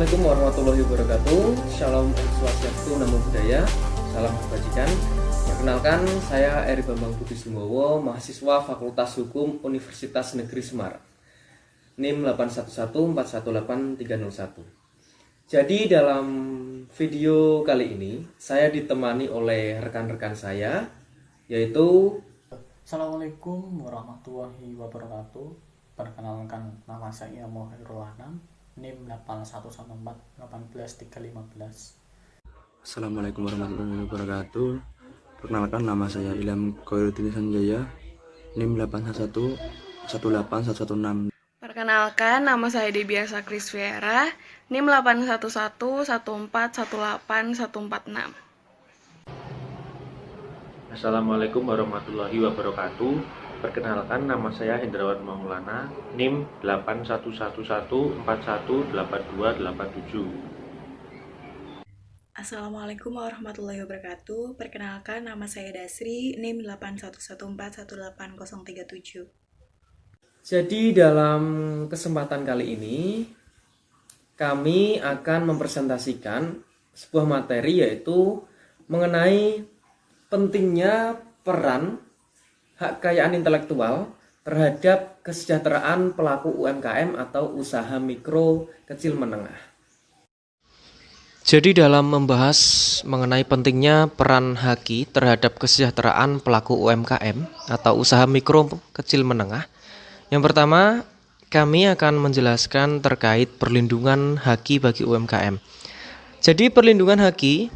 Assalamualaikum warahmatullahi wabarakatuh. Shalom Om Swastiastu, Namo Buddhaya. Salam kebajikan. Perkenalkan, saya Eri Bambang Budi Sumowo, mahasiswa Fakultas Hukum Universitas Negeri Semarang. NIM 81141831. Jadi dalam video kali ini saya ditemani oleh rekan-rekan saya, yaitu Assalamualaikum warahmatullahi wabarakatuh. Perkenalkan, nama saya Mohirul Anam, NIM 8114181315. Assalamualaikum warahmatullahi wabarakatuh. Perkenalkan, nama saya Ilham Khairuddin Sanjaya, NIM 81118116. Perkenalkan, nama saya Debiasa Krisviera, NIM 811141418146. Assalamualaikum warahmatullahi wabarakatuh. Perkenalkan, nama saya Hendrawan Maulana, NIM 8111418287. Assalamualaikum warahmatullahi wabarakatuh. Perkenalkan, nama saya Dasri, NIM 8114181037. Jadi dalam kesempatan kali ini kami akan mempresentasikan sebuah materi, yaitu mengenai pentingnya peran hak kekayaan intelektual terhadap kesejahteraan pelaku UMKM atau usaha mikro kecil menengah. Jadi dalam membahas mengenai pentingnya peran HAKI terhadap kesejahteraan pelaku UMKM atau usaha mikro kecil menengah, yang pertama kami akan menjelaskan terkait perlindungan HAKI bagi UMKM. Jadi perlindungan HAKI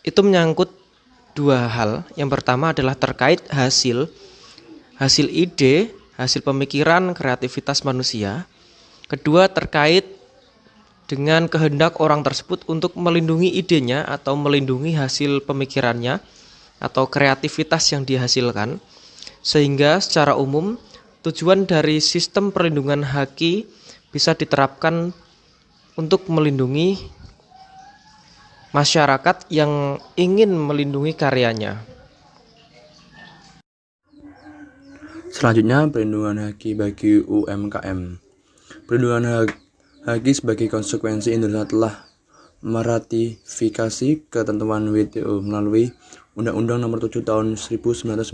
itu menyangkut dua hal. Yang pertama adalah terkait hasil ide, hasil pemikiran, kreativitas manusia. Kedua, terkait dengan kehendak orang tersebut untuk melindungi idenya atau melindungi hasil pemikirannya atau kreativitas yang dihasilkan. Sehingga secara umum tujuan dari sistem perlindungan HAKI bisa diterapkan untuk melindungi masyarakat yang ingin melindungi karyanya. Selanjutnya, perlindungan HAKI bagi UMKM. Perlindungan HAKI sebagai konsekuensi Indonesia telah meratifikasi ketentuan WTO melalui Undang-Undang Nomor 7 Tahun 1994.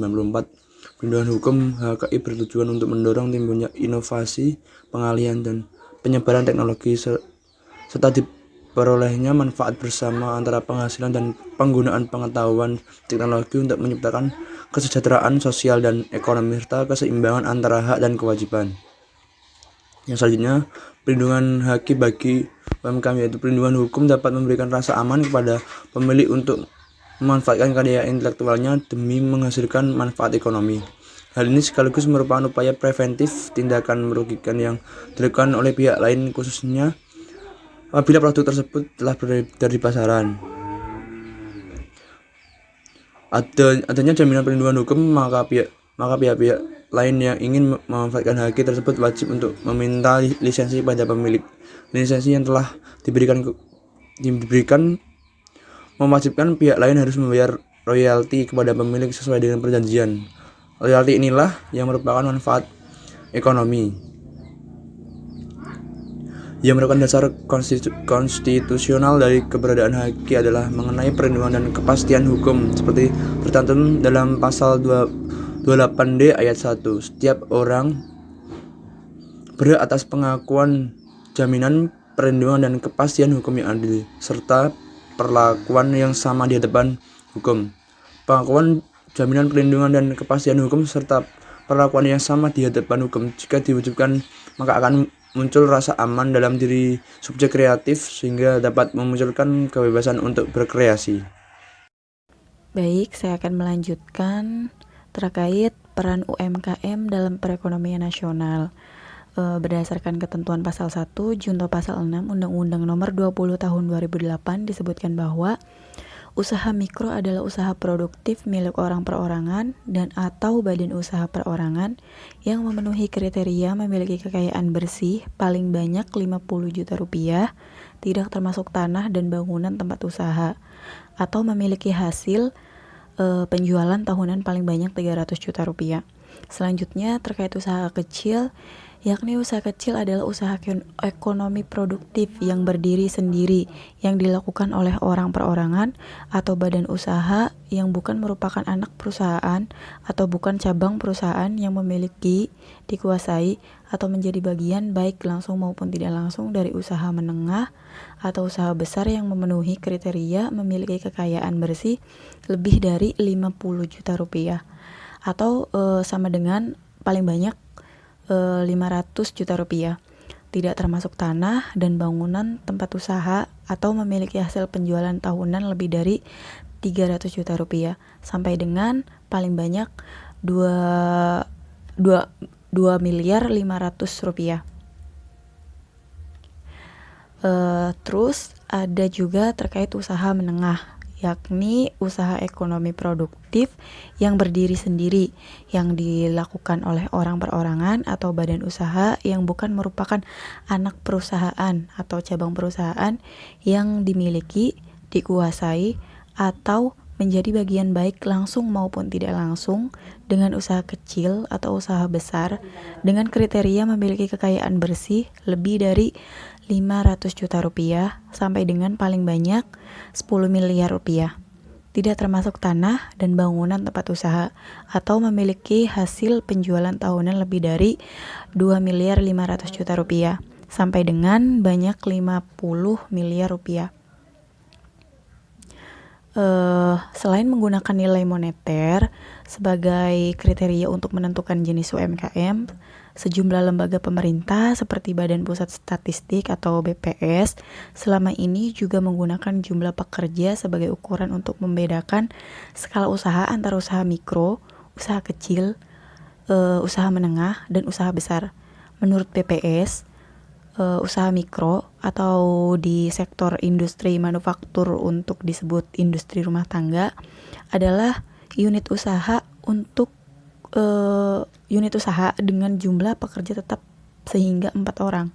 Perlindungan hukum HAKI bertujuan untuk mendorong timbulnya inovasi, pengalihan dan penyebaran teknologi serta diperolehnya manfaat bersama antara penghasilan dan penggunaan pengetahuan teknologi untuk menciptakan kesejahteraan sosial dan ekonomi serta keseimbangan antara hak dan kewajiban. Yang selanjutnya, perlindungan HAKI bagi UMKM, yaitu perlindungan hukum dapat memberikan rasa aman kepada pemilik untuk memanfaatkan karya intelektualnya demi menghasilkan manfaat ekonomi. Hal ini sekaligus merupakan upaya preventif tindakan merugikan yang dilakukan oleh pihak lain, khususnya apabila produk tersebut telah beredar di pasaran. Adanya jaminan perlindungan hukum, maka pihak-pihak lain yang ingin memanfaatkan HAKI tersebut wajib untuk meminta lisensi pada pemilik. Lisensi yang telah diberikan mewajibkan pihak lain harus membayar royalti kepada pemilik sesuai dengan perjanjian. Royalti inilah yang merupakan manfaat ekonomi. Yang merupakan dasar konstitusional dari keberadaan HAKI adalah mengenai perlindungan dan kepastian hukum seperti tercantum dalam pasal 28D ayat 1. Setiap orang berhak atas pengakuan, jaminan, perlindungan dan kepastian hukum yang adil serta perlakuan yang sama di hadapan hukum. Pengakuan, jaminan, perlindungan dan kepastian hukum serta perlakuan yang sama di hadapan hukum jika diwujudkan, maka akan muncul rasa aman dalam diri subjek kreatif sehingga dapat memunculkan kebebasan untuk berkreasi. Baik, saya akan melanjutkan terkait peran UMKM dalam perekonomian nasional. Berdasarkan ketentuan pasal 1 junto pasal 6 Undang-Undang Nomor 20 Tahun 2008 disebutkan bahwa usaha mikro adalah usaha produktif milik orang perorangan dan atau badan usaha perorangan yang memenuhi kriteria memiliki kekayaan bersih paling banyak 50 juta rupiah, tidak termasuk tanah dan bangunan tempat usaha, atau memiliki hasil penjualan tahunan paling banyak 300 juta rupiah. Selanjutnya terkait usaha kecil, yakni usaha kecil adalah usaha ekonomi produktif yang berdiri sendiri, yang dilakukan oleh orang perorangan atau badan usaha yang bukan merupakan anak perusahaan atau bukan cabang perusahaan yang memiliki, dikuasai, atau menjadi bagian baik langsung maupun tidak langsung dari usaha menengah atau usaha besar yang memenuhi kriteria memiliki kekayaan bersih lebih dari 50 juta rupiah atau sama dengan paling banyak 500 juta rupiah, tidak termasuk tanah dan bangunan tempat usaha atau memiliki hasil penjualan tahunan lebih dari 300 juta rupiah sampai dengan paling banyak 2 miliar 500 rupiah. Terus ada juga terkait usaha menengah, yakni usaha ekonomi produktif yang berdiri sendiri, yang dilakukan oleh orang perorangan atau badan usaha yang bukan merupakan anak perusahaan atau cabang perusahaan yang dimiliki, dikuasai, atau menjadi bagian baik langsung maupun tidak langsung dengan usaha kecil atau usaha besar dengan kriteria memiliki kekayaan bersih lebih dari 500 juta rupiah sampai dengan paling banyak 10 miliar rupiah, tidak termasuk tanah dan bangunan tempat usaha atau memiliki hasil penjualan tahunan lebih dari 2 miliar 500 juta rupiah sampai dengan banyak 50 miliar rupiah. Selain menggunakan nilai moneter sebagai kriteria untuk menentukan jenis UMKM, sejumlah lembaga pemerintah seperti Badan Pusat Statistik atau BPS selama ini juga menggunakan jumlah pekerja sebagai ukuran untuk membedakan skala usaha antara usaha mikro, usaha kecil, usaha menengah, dan usaha besar. Menurut BPS, usaha mikro atau di sektor industri manufaktur untuk disebut industri rumah tangga adalah unit usaha dengan jumlah pekerja tetap hingga 4 orang.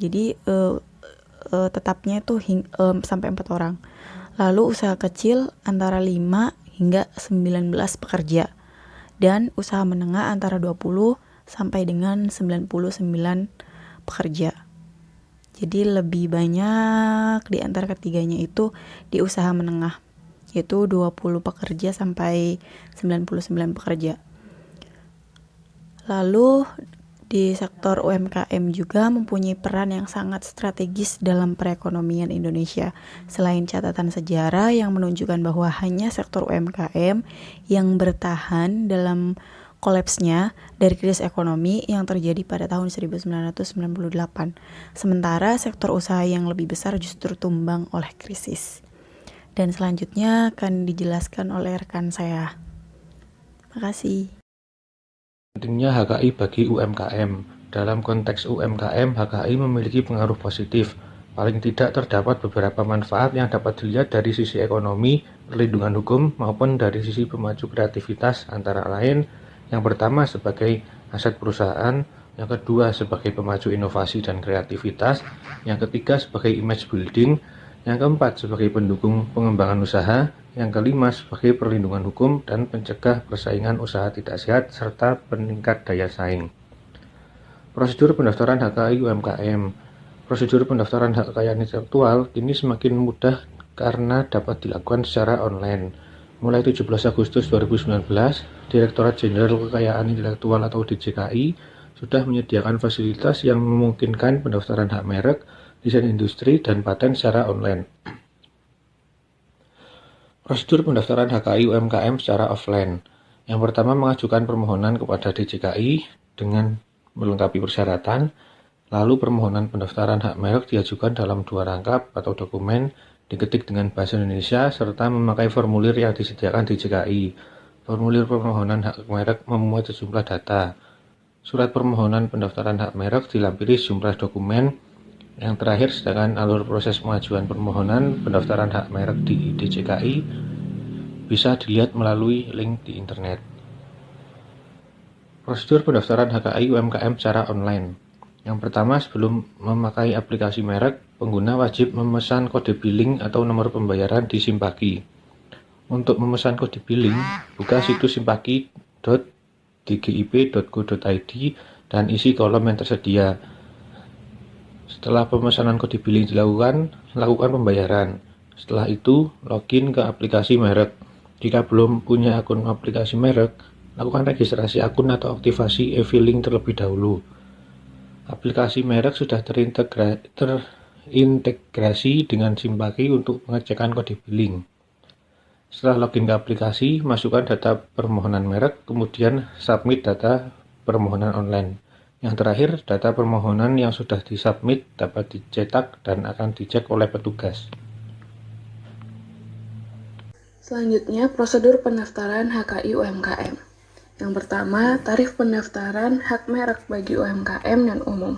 Jadi tetapnya itu sampai 4 orang. Lalu usaha kecil antara 5 hingga 19 pekerja dan usaha menengah antara 20 sampai dengan 99 pekerja. Jadi lebih banyak di antara ketiganya itu di usaha menengah, yaitu 20 pekerja sampai 99 pekerja. Lalu di sektor UMKM juga mempunyai peran yang sangat strategis dalam perekonomian Indonesia. Selain catatan sejarah yang menunjukkan bahwa hanya sektor UMKM yang bertahan dalam kolapsnya dari krisis ekonomi yang terjadi pada tahun 1998. Sementara sektor usaha yang lebih besar justru tumbang oleh krisis. Dan selanjutnya akan dijelaskan oleh rekan saya. Terima kasih. Pentingnya HKI bagi UMKM. Dalam konteks UMKM, HKI memiliki pengaruh positif. Paling tidak terdapat beberapa manfaat yang dapat dilihat dari sisi ekonomi, perlindungan hukum, maupun dari sisi pemacu kreativitas, antara lain yang pertama sebagai aset perusahaan, yang kedua sebagai pemacu inovasi dan kreativitas, yang ketiga sebagai image building, yang keempat sebagai pendukung pengembangan usaha, yang kelima sebagai perlindungan hukum dan pencegah persaingan usaha tidak sehat serta peningkat daya saing. Prosedur pendaftaran HKI UMKM. Prosedur pendaftaran hak kekayaan intelektual kini semakin mudah karena dapat dilakukan secara online. Mulai 17 Agustus 2019, Direktorat Jenderal Kekayaan Intelektual atau DJKI sudah menyediakan fasilitas yang memungkinkan pendaftaran hak merek, desain industri, dan paten secara online. Prosedur pendaftaran HKI UMKM secara offline. Yang pertama, mengajukan permohonan kepada DJKI dengan melengkapi persyaratan, lalu permohonan pendaftaran hak merek diajukan dalam 2 rangkap atau dokumen, diketik dengan bahasa Indonesia, serta memakai formulir yang disediakan DJKI. Formulir permohonan hak merek memuat sejumlah data. Surat permohonan pendaftaran hak merek dilampiri sejumlah dokumen. Yang terakhir, sedangkan alur proses pengajuan permohonan pendaftaran hak merek di DJKI bisa dilihat melalui link di internet. Prosedur pendaftaran HKI UMKM secara online. Yang pertama, sebelum memakai aplikasi merek, pengguna wajib memesan kode billing atau nomor pembayaran di Simpaki. Untuk memesan kode billing, buka situs simpaki.id di gip.go.id dan isi kolom yang tersedia. Setelah pemesanan kode billing dilakukan, lakukan pembayaran. Setelah itu, login ke aplikasi merek. Jika belum punya akun aplikasi merek, lakukan registrasi akun atau aktivasi e-filling terlebih dahulu. Aplikasi merek sudah terintegrasi dengan Simpaki untuk pengecekan kode billing. Setelah login ke aplikasi, masukkan data permohonan merek, kemudian submit data permohonan online. Yang terakhir, data permohonan yang sudah disubmit dapat dicetak dan akan dicek oleh petugas. Selanjutnya, prosedur pendaftaran HKI UMKM. Yang pertama, tarif pendaftaran hak merek bagi UMKM dan umum.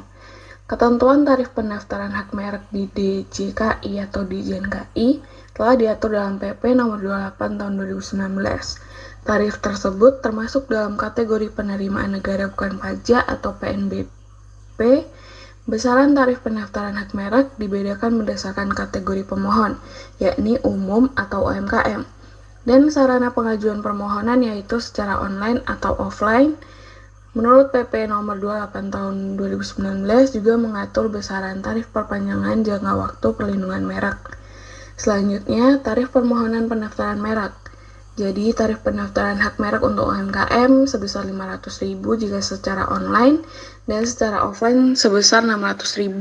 Ketentuan tarif pendaftaran hak merek di DJKI atau Ditjen KI telah diatur dalam PP nomor 28 tahun 2019. Tarif tersebut termasuk dalam kategori penerimaan negara bukan pajak atau PNBP. Besaran tarif pendaftaran hak merek dibedakan berdasarkan kategori pemohon, yakni umum atau UMKM, dan sarana pengajuan permohonan yaitu secara online atau offline. Menurut PP nomor 28 tahun 2019 juga mengatur besaran tarif perpanjangan jangka waktu perlindungan merek. Selanjutnya, tarif permohonan pendaftaran merek. Jadi, tarif pendaftaran hak merek untuk UMKM sebesar 500.000 jika secara online dan secara offline sebesar 600.000.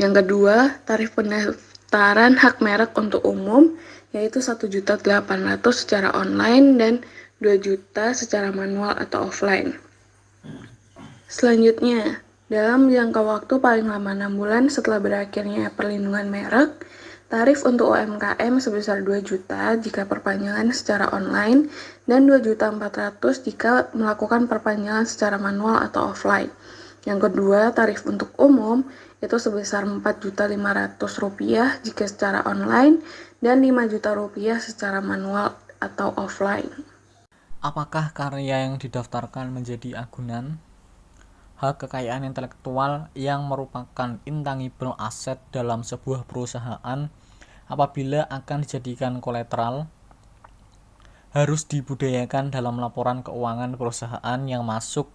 Yang kedua, tarif pendaftaran hak merek untuk umum yaitu 1.800.000 secara online dan 2 juta secara manual atau offline. Selanjutnya, dalam jangka waktu paling lama 6 bulan setelah berakhirnya perlindungan merek, tarif untuk UMKM sebesar 2 juta jika perpanjangan secara online dan 2.400.000 jika melakukan perpanjangan secara manual atau offline. Yang kedua, tarif untuk umum itu sebesar Rp4.500.000 jika secara online dan Rp5 juta secara manual atau offline. Apakah karya yang didaftarkan menjadi agunan? Hak kekayaan intelektual yang merupakan intangible asset dalam sebuah perusahaan apabila akan dijadikan kolateral harus dibudayakan dalam laporan keuangan perusahaan yang masuk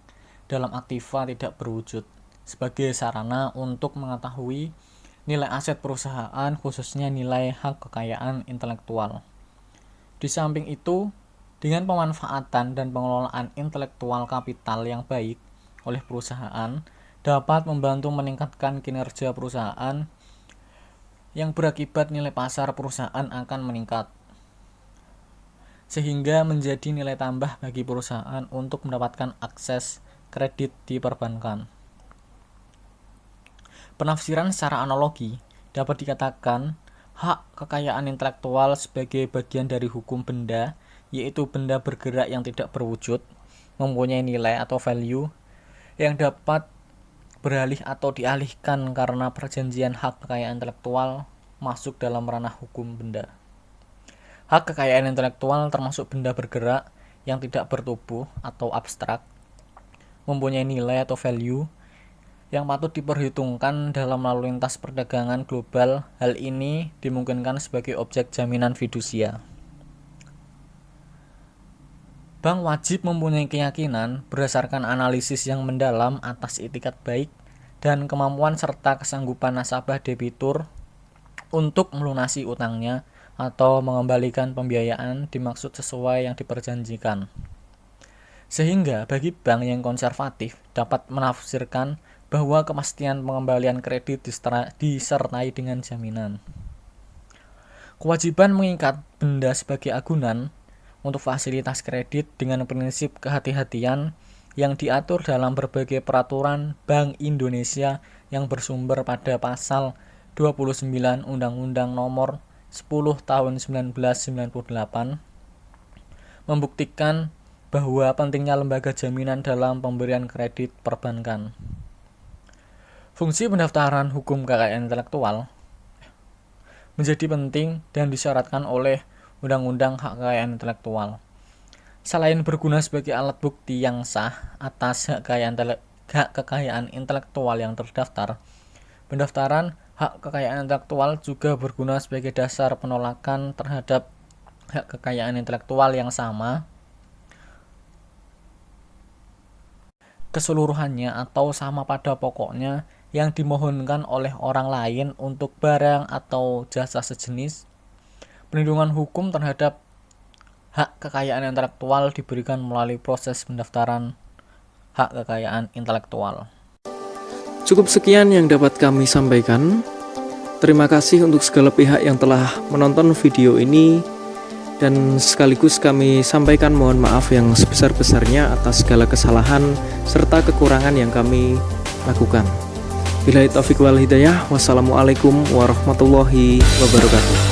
dalam aktiva tidak berwujud sebagai sarana untuk mengetahui nilai aset perusahaan, khususnya nilai hak kekayaan intelektual. Di samping itu, dengan pemanfaatan dan pengelolaan intelektual kapital yang baik oleh perusahaan dapat membantu meningkatkan kinerja perusahaan yang berakibat nilai pasar perusahaan akan meningkat, sehingga menjadi nilai tambah bagi perusahaan untuk mendapatkan akses kredit di perbankan. Penafsiran secara analogi dapat dikatakan hak kekayaan intelektual sebagai bagian dari hukum benda, yaitu benda bergerak yang tidak berwujud, mempunyai nilai atau value yang dapat beralih atau dialihkan karena perjanjian hak kekayaan intelektual masuk dalam ranah hukum benda. Hak kekayaan intelektual termasuk benda bergerak yang tidak bertubuh atau abstrak, mempunyai nilai atau value yang patut diperhitungkan dalam lalu lintas perdagangan global. Hal ini dimungkinkan sebagai objek jaminan fidusia. Bank wajib mempunyai keyakinan berdasarkan analisis yang mendalam atas itikat baik dan kemampuan serta kesanggupan nasabah debitur untuk melunasi utangnya atau mengembalikan pembiayaan dimaksud sesuai yang diperjanjikan. Sehingga bagi bank yang konservatif dapat menafsirkan bahwa kepastian pengembalian kredit disertai dengan jaminan. Kewajiban mengikat benda sebagai agunan untuk fasilitas kredit dengan prinsip kehati-hatian yang diatur dalam berbagai peraturan Bank Indonesia yang bersumber pada pasal 29 Undang-Undang Nomor 10 Tahun 1998 membuktikan bahwa pentingnya lembaga jaminan dalam pemberian kredit perbankan. Fungsi pendaftaran hukum kekayaan intelektual menjadi penting dan disyaratkan oleh Undang-Undang Hak Kekayaan Intelektual. Selain berguna sebagai alat bukti yang sah atas hak kekayaan intelektual yang terdaftar, pendaftaran hak kekayaan intelektual juga berguna sebagai dasar penolakan terhadap hak kekayaan intelektual yang sama keseluruhannya atau sama pada pokoknya yang dimohonkan oleh orang lain untuk barang atau jasa sejenis. Perlindungan hukum terhadap hak kekayaan intelektual diberikan melalui proses pendaftaran hak kekayaan intelektual. Cukup sekian yang dapat kami sampaikan. Terima kasih untuk segala pihak yang telah menonton video ini, dan sekaligus kami sampaikan mohon maaf yang sebesar-besarnya atas segala kesalahan serta kekurangan yang kami lakukan. Billahi taufiq wal hidayah. Wassalamualaikum warahmatullahi wabarakatuh.